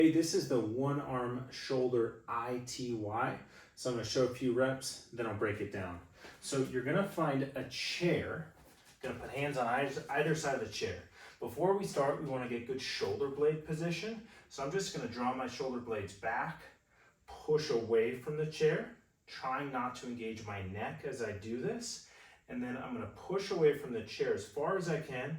Hey, this is the one arm shoulder ITY. So I'm going to show a few reps, then I'll break it down. So you're going to find a chair. Going to put hands on either side of the chair. Before we start, we want to get good shoulder blade position. So I'm just going to draw my shoulder blades back, push away from the chair, trying not to engage my neck as I do this. And then I'm going to push away from the chair as far as I can,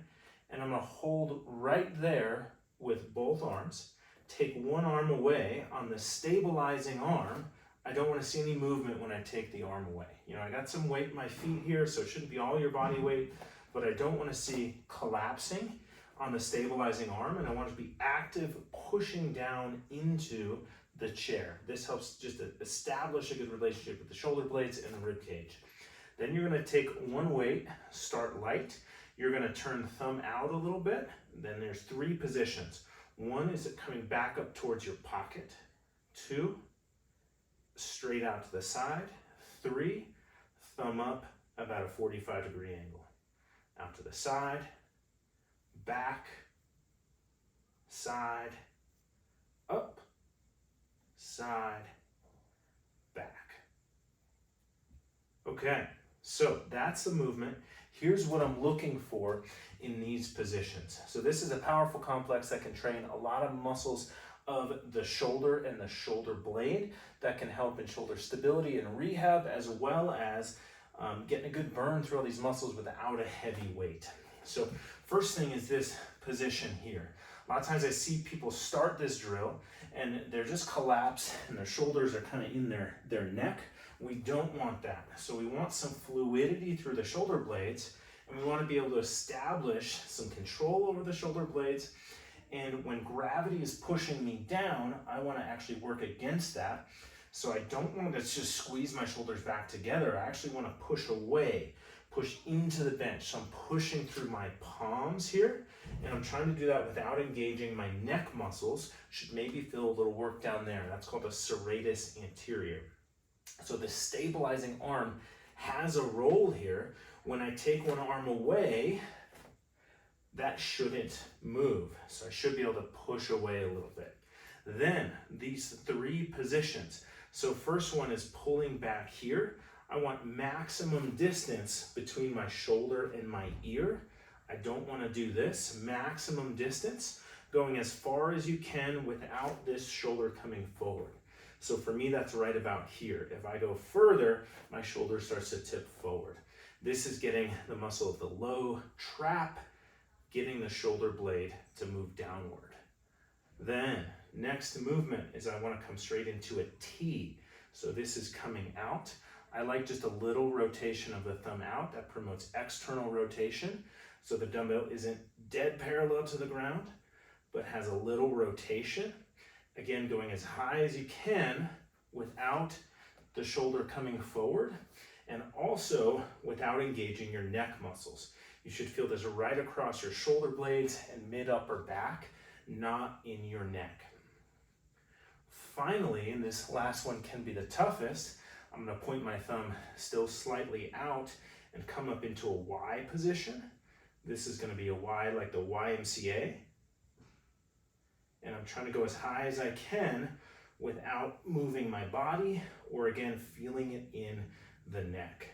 and I'm going to hold right there with both arms. Take one arm away on the stabilizing arm. I don't want to see any movement when I take the arm away. You know, I got some weight in my feet here, so it shouldn't be all your body weight, but I don't want to see collapsing on the stabilizing arm, and I want to be active pushing down into the chair. This helps just to establish a good relationship with the shoulder blades and the rib cage. Then you're going to take one weight, start light. You're going to turn the thumb out a little bit. Then there's three positions. One is it coming back up towards your pocket. 2, straight out to the side. 3, thumb up about a 45-degree angle. Out to the side, back, side, up, side, back. Okay, so that's the movement. Here's what I'm looking for in these positions. So this is a powerful complex that can train a lot of muscles of the shoulder and the shoulder blade that can help in shoulder stability and rehab, as well as getting a good burn through all these muscles without a heavy weight. So first thing is this position here. A lot of times I see people start this drill and they're just collapsed and their shoulders are kind of in their neck. We don't want that. So we want some fluidity through the shoulder blades, and we want to be able to establish some control over the shoulder blades. And when gravity is pushing me down, I want to actually work against that. So I don't want to just squeeze my shoulders back together. I actually want to push away, push into the bench. So I'm pushing through my palms here, and I'm trying to do that without engaging my neck muscles. Should maybe feel a little work down there. That's called a serratus anterior. So the stabilizing arm has a role here. When I take one arm away, that shouldn't move. So I should be able to push away a little bit. Then these three positions. So first one is pulling back here. I want maximum distance between my shoulder and my ear. I don't want to do this. Maximum distance, going as far as you can without this shoulder coming forward. So for me, that's right about here. If I go further, my shoulder starts to tip forward. This is getting the muscle of the low trap, getting the shoulder blade to move downward. Then next movement is I want to come straight into a T. So this is coming out. I like just a little rotation of the thumb out. That promotes external rotation. So the dumbbell isn't dead parallel to the ground, but has a little rotation. Again, going as high as you can without the shoulder coming forward, and also without engaging your neck muscles. You should feel this right across your shoulder blades and mid-upper back, not in your neck. Finally, and this last one can be the toughest, I'm going to point my thumb still slightly out and come up into a Y position. This is going to be a Y like the YMCA. And I'm trying to go as high as I can without moving my body or, again, feeling it in the neck.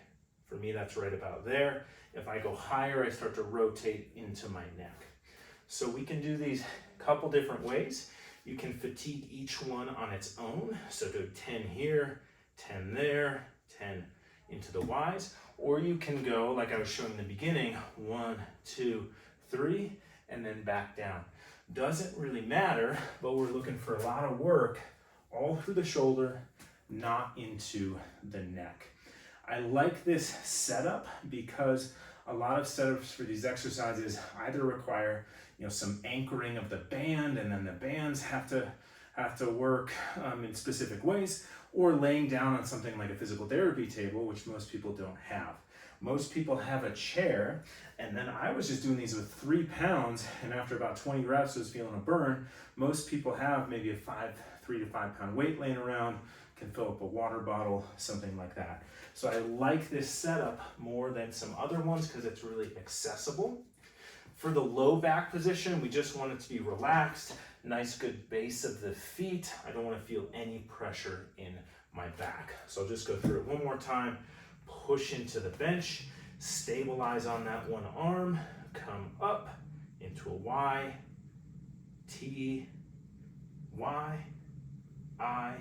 For me, that's right about there. If I go higher, I start to rotate into my neck. So we can do these a couple different ways. You can fatigue each one on its own. So do 10 here, 10 there, 10 into the Ys. Or you can go, like I was showing in the beginning, 1, 2, 3, and then back down. Doesn't really matter, but we're looking for a lot of work all through the shoulder, not into the neck. I like this setup because a lot of setups for these exercises either require, some anchoring of the band, and then the bands have to work in specific ways, or laying down on something like a physical therapy table, which most people don't have. Most people have a chair, and then I was just doing these with 3 pounds, and after about 20 reps, I was feeling a burn. Most people have maybe a 3 to 5 pound weight laying around, can fill up a water bottle, something like that. So I like this setup more than some other ones because it's really accessible. For the low back position, we just want it to be relaxed, nice good base of the feet. I don't want to feel any pressure in my back. So I'll just go through it one more time. Push into the bench, stabilize on that one arm, come up into a Y, T, Y, I,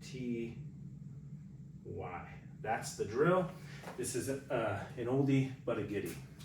T, Y. That's the drill. This is an oldie but a goodie.